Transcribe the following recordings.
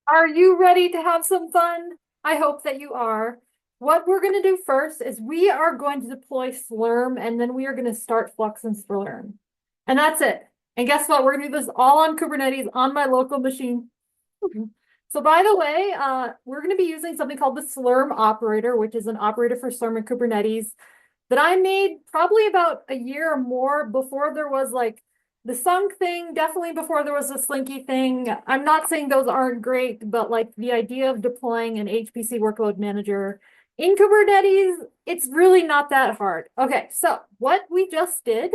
Are you ready to have some fun? I hope that you are. What we're going to do first is we are going to deploy Slurm, and then we are going to start Flux and Slurm. And that's it. And guess what? We're going to do this all on Kubernetes on my local machine. So by the way, we're going to be using something called the Slurm Operator, which is an operator for Slurm and Kubernetes that I made probably about a year or more before there was like the Sunk thing, definitely before there was the Slinky thing. I'm not saying those aren't great, but like the idea of deploying an HPC workload manager in Kubernetes, it's really not that hard. Okay, so what we just did,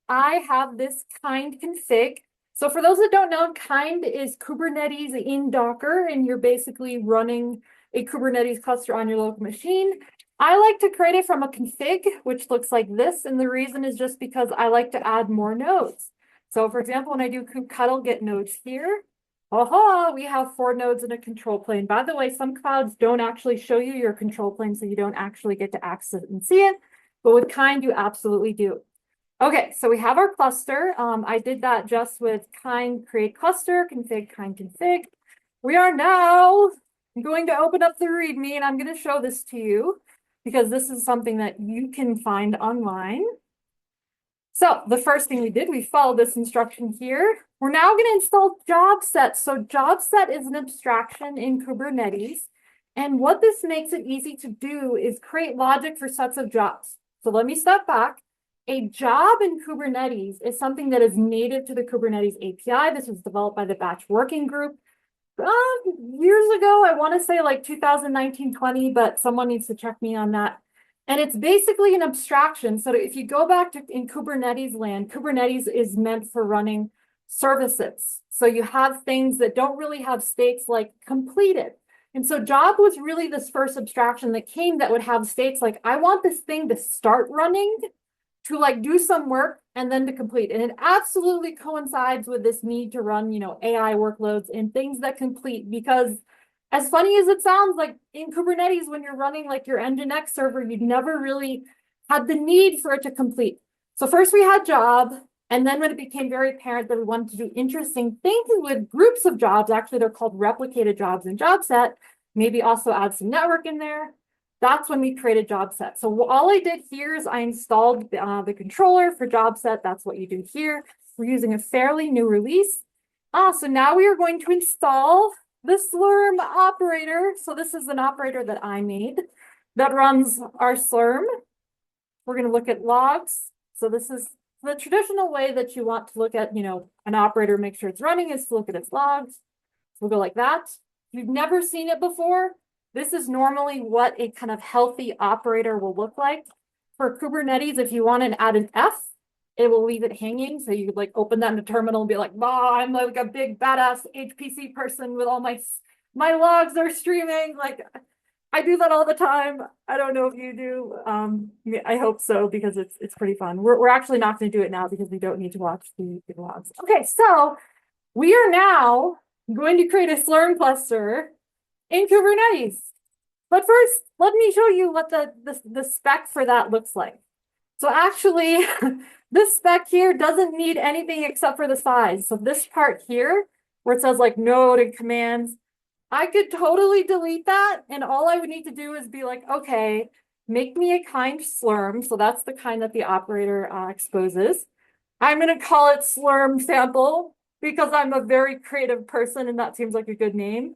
I have this kind config. So for those that don't know, kind is Kubernetes in Docker, and you're basically running a Kubernetes cluster on your local machine. I like to create it from a config, which looks like this. And the reason is just because I like to add more nodes. So for example, when I do kubctl get nodes here, we have 4 nodes in a control plane. By the way, some clouds don't actually show you your control plane, so you don't actually get to access it and see it. But with kind, you absolutely do. Okay, so we have our cluster. I did that just with kind create cluster, config, kind config. We are now going to open up the README, and I'm going to show this to you because this is something that you can find online. So the first thing we did, we followed this instruction here. We're now going to install JobSet. So JobSet is an abstraction in Kubernetes. And what this makes it easy to do is create logic for sets of jobs. So let me step back. A job in Kubernetes is something that is native to the Kubernetes API. This was developed by the Batch Working Group years ago. I want to say like 2019-20, but someone needs to check me on that. And it's basically an abstraction. So if you go back to in Kubernetes land, Kubernetes is meant for running services. So you have things that don't really have states like completed. And so job was really this first abstraction that came that would have states like, I want this thing to start running, to like do some work, and then to complete. And it absolutely coincides with this need to run, AI workloads and things that complete, because as funny as it sounds, like in Kubernetes, when you're running like your Nginx server, you'd never really had the need for it to complete. So first we had job, and then when it became very apparent that we wanted to do interesting things with groups of jobs, actually they're called replicated jobs in JobSet, maybe also add some network in there. That's when we created JobSet. So all I did here is I installed the controller for JobSet. That's what you do here. We're using a fairly new release. So now we are going to install the Slurm operator. So this is an operator that I made that runs our Slurm. We're going to look at logs. So this is the traditional way that you want to look at, an operator, make sure it's running, is to look at its logs. So we'll go like that. If you've never seen it before, this is normally what a kind of healthy operator will look like. For Kubernetes, if you want to add an F, it will leave it hanging. So you could like open that in the terminal and be like, I'm like a big badass HPC person with all my logs are streaming. Like I do that all the time. I don't know if you do. I hope so, because it's pretty fun. We're actually not going to do it now because we don't need to watch the logs. Okay, so we are now going to create a Slurm cluster in Kubernetes. But first, let me show you what the spec for that looks like. So actually, this spec here doesn't need anything except for the size. So this part here, where it says like node and commands, I could totally delete that. And all I would need to do is be like, okay, make me a kind slurm. So that's the kind that the operator exposes. I'm going to call it slurm sample because I'm a very creative person and that seems like a good name.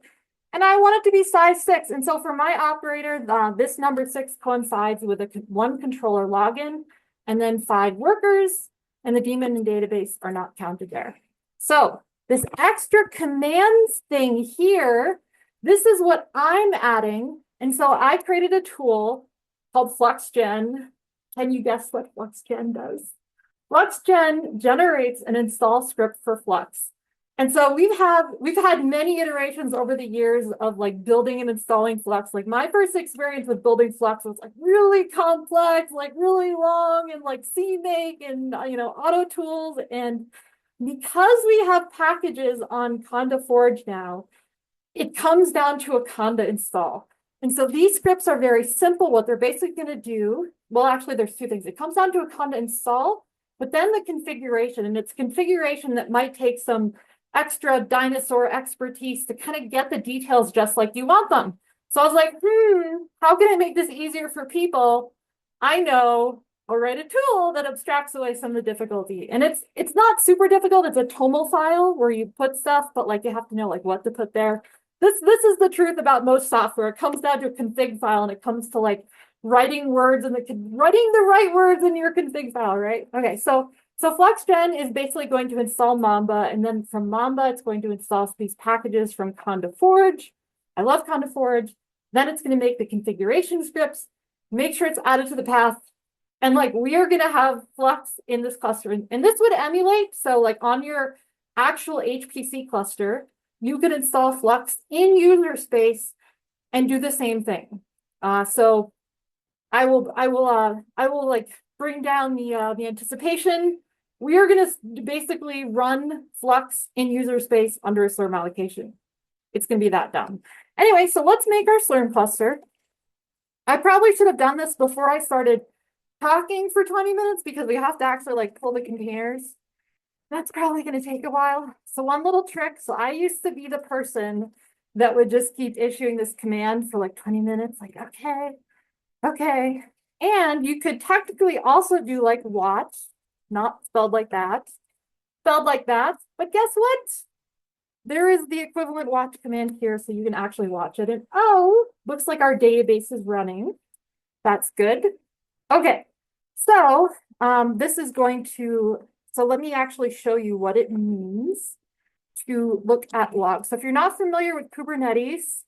And I want it to be size 6. And so for my operator, this number 6 coincides with one controller login and then 5 workers, and the daemon and database are not counted there. So this extra commands thing here, this is what I'm adding. And so I created a tool called flux-gen. Can you guess what flux-gen does? Flux-gen generates an install script for Flux. And so we've had many iterations over the years of like building and installing Flux. Like my first experience with building Flux was like really complex, like really long, and like CMake and auto tools. And because we have packages on conda-forage now, it comes down to a conda install. And so these scripts are very simple. What they're basically going to do, well, actually there's 2 things. It comes down to a conda install, but then the configuration, and it's configuration that might take some extra Dinosaur expertise to kind of get the details just like you want them. So I was like, how can I make this easier for people? I know, I'll write a tool that abstracts away some of the difficulty. And it's not super difficult. It's a TOML file where you put stuff, but like you have to know like what to put there. This is the truth about most software. It comes down to a config file, and it comes to like writing words and writing the right words in your config file, right? Okay, so flux-gen is basically going to install Mamba, and then from Mamba, it's going to install these packages from conda-forage. I love conda-forage. Then it's going to make the configuration scripts, make sure it's added to the path, and like we are going to have Flux in this cluster. And this would emulate, so like on your actual HPC cluster, you could install Flux in user space and do the same thing. So I will like bring down the anticipation. We are going to basically run Flux in user space under a Slurm allocation. It's going to be that dumb. Anyway, so let's make our Slurm cluster. I probably should have done this before I started talking for 20 minutes because we have to actually like pull the containers. That's probably going to take a while. So one little trick. So I used to be the person that would just keep issuing this command for like 20 minutes. Like, okay. And you could technically also do like watch, not spelled like that, spelled like that. But guess what? There is the equivalent watch command here, so you can actually watch it. And oh, looks like our database is running. That's good. Okay, so this is going to, so let me actually show you what it means to look at logs. So if you're not familiar with Kubernetes,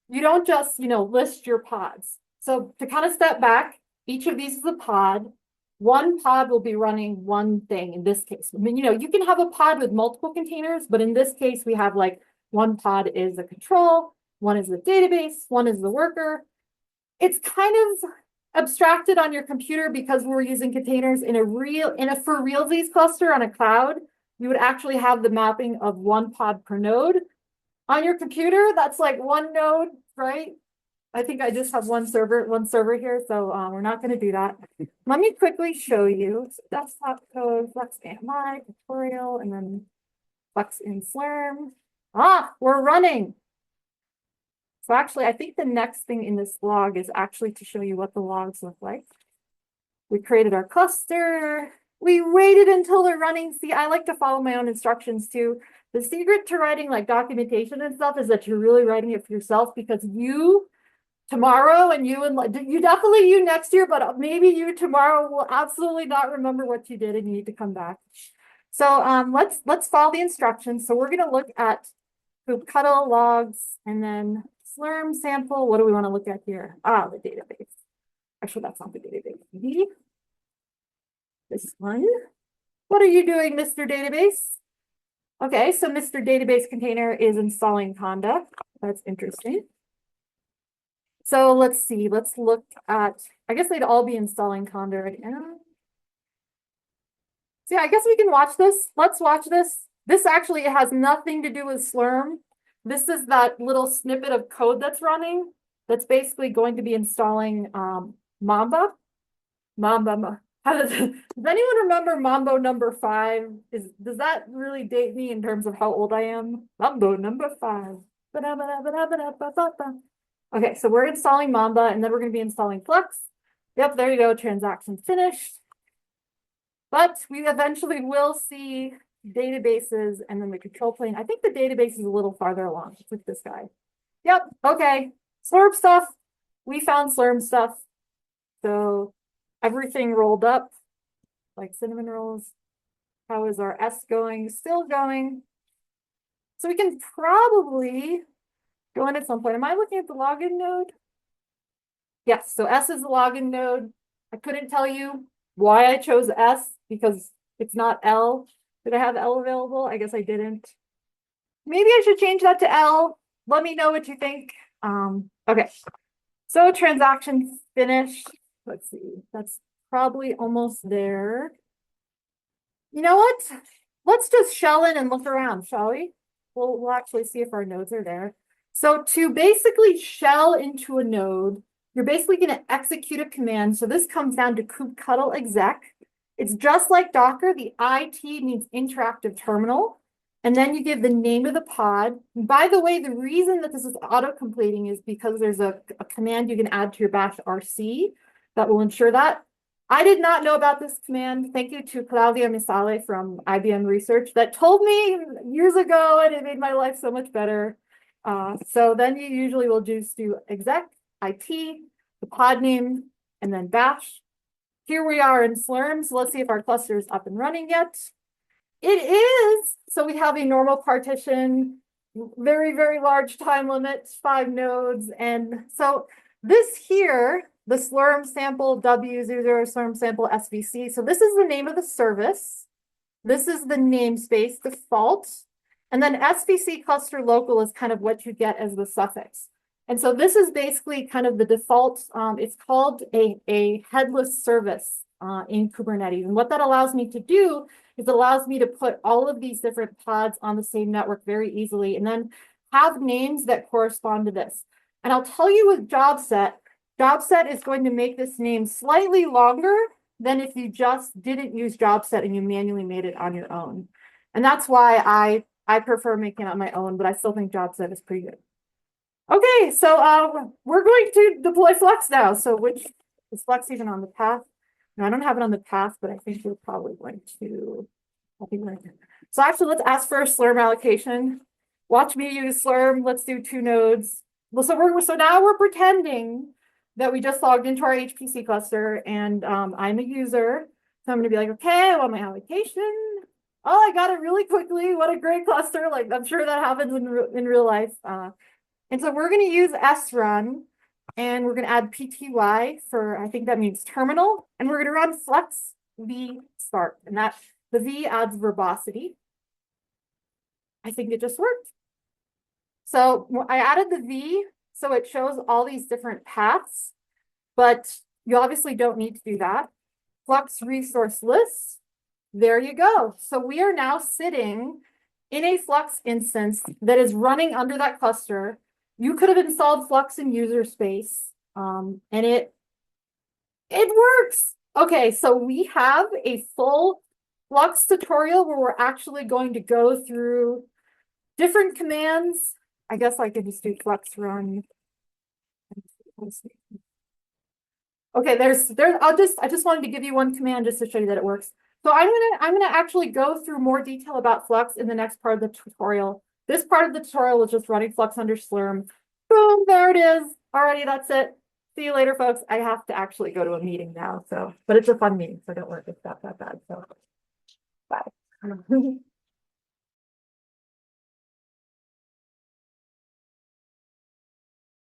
you don't just, list your pods. So to kind of step back, each of these is a pod. One pod will be running one thing in this case. I mean, you can have a pod with multiple containers, but in this case, we have like one pod is a control, one is the database, one is the worker. It's kind of abstracted on your computer because we're using containers in a for realsies cluster on a cloud. You would actually have the mapping of one pod per node. On your computer, that's like one node, right? I think I just have one server here, so we're not going to do that. Let me quickly show you. So desktop code, flux-gen tutorial, and then flux in Slurm. We're running. So actually, I think the next thing in this log is actually to show you what the logs look like. We created our cluster. We waited until they're running. See, I like to follow my own instructions too. The secret to writing like documentation and stuff is that you're really writing it for yourself, because you tomorrow and you definitely you next year, but maybe you tomorrow will absolutely not remember what you did and you need to come back. So let's follow the instructions. So we're going to look at kubctl logs and then Slurm sample. What do we want to look at here? The database. Actually, that's not the database. This one. What are you doing, Mr. Database? Okay, so Mr. Database container is installing conda. That's interesting. So let's see, let's look at, I guess they'd all be installing conda right now. So yeah, I guess we can watch this. Let's watch this. This actually has nothing to do with Slurm. This is that little snippet of code that's running. That's basically going to be installing Mamba. Does anyone remember Mambo number 5? Does that really date me in terms of how old I am? Mambo number 5. Okay, so we're installing Mamba, and then we're going to be installing Flux. Yep, there you go, transaction finished. But we eventually will see databases and then the control plane. I think the database is a little farther along. It's like this guy. Yep, okay. Slurm stuff. We found Slurm stuff. So everything rolled up like cinnamon rolls. How is our S going? Still going. So we can probably go in at some point. Am I looking at the login node? Yes, so S is the login node. I couldn't tell you why I chose S because it's not L. Did I have L available? I guess I didn't. Maybe I should change that to L. Let me know what you think. Okay, so transaction finished. Let's see, that's probably almost there. You know what? Let's just shell in and look around, shall we? We'll actually see if our nodes are there. So to basically shell into a node, you're basically going to execute a command. So this comes down to kubctl exec. It's just like Docker. The IT means interactive terminal. And then you give the name of the pod. By the way, the reason that this is auto-completing is because there's a command you can add to your bash RC that will ensure that. I did not know about this command. Thank you to Claudia Misale from IBM Research that told me years ago, and it made my life so much better. So then you usually will just do exec, IT, the pod name, and then bash. Here we are in Slurm. So let's see if our cluster is up and running yet. It is. So we have a normal partition, very, very large time limit, 5 nodes. And so this here, the Slurm sample W00 Slurm sample SVC. So this is the name of the service. This is the namespace default. And then SVC cluster local is kind of what you get as the suffix. And so this is basically kind of the default. It's called a headless service in Kubernetes. And what that allows me to do is it allows me to put all of these different pods on the same network very easily and then have names that correspond to this. And I'll tell you with JobSet, JobSet is going to make this name slightly longer than if you just didn't use JobSet and you manually made it on your own. And that's why I prefer making it on my own, but I still think JobSet is pretty good. Okay, so we're going to deploy Flux now. So which is Flux even on the path? No, I don't have it on the path, but I think we're probably going to. So actually, let's ask for a Slurm allocation. Watch me use Slurm. Let's do 2 nodes. Well, so now we're pretending that we just logged into our HPC cluster, and I'm a user. So I'm going to be like, okay, I want my allocation. Oh, I got it really quickly. What a great cluster! Like I'm sure that happens in real life. And so we're going to use srun, and we're going to add pty for, I think that means terminal, and we're going to run flux v start, and that the v adds verbosity. I think it just worked. So I added the v, so it shows all these different paths, but you obviously don't need to do that. Flux resource list, there you go. So we are now sitting in a Flux instance that is running under that cluster. You could have installed Flux in user space, and it works. Okay, so we have a full Flux tutorial where we're actually going to go through different commands. I guess I could just do flux run. Okay, I just wanted to give you one command just to show you that it works. So I'm gonna actually go through more detail about Flux in the next part of the tutorial. This part of the tutorial is just running Flux under Slurm. Boom, there it is. Alrighty, that's it. See you later, folks. I have to actually go to a meeting now, but it's a fun meeting, so don't worry, it's not that bad. So bye.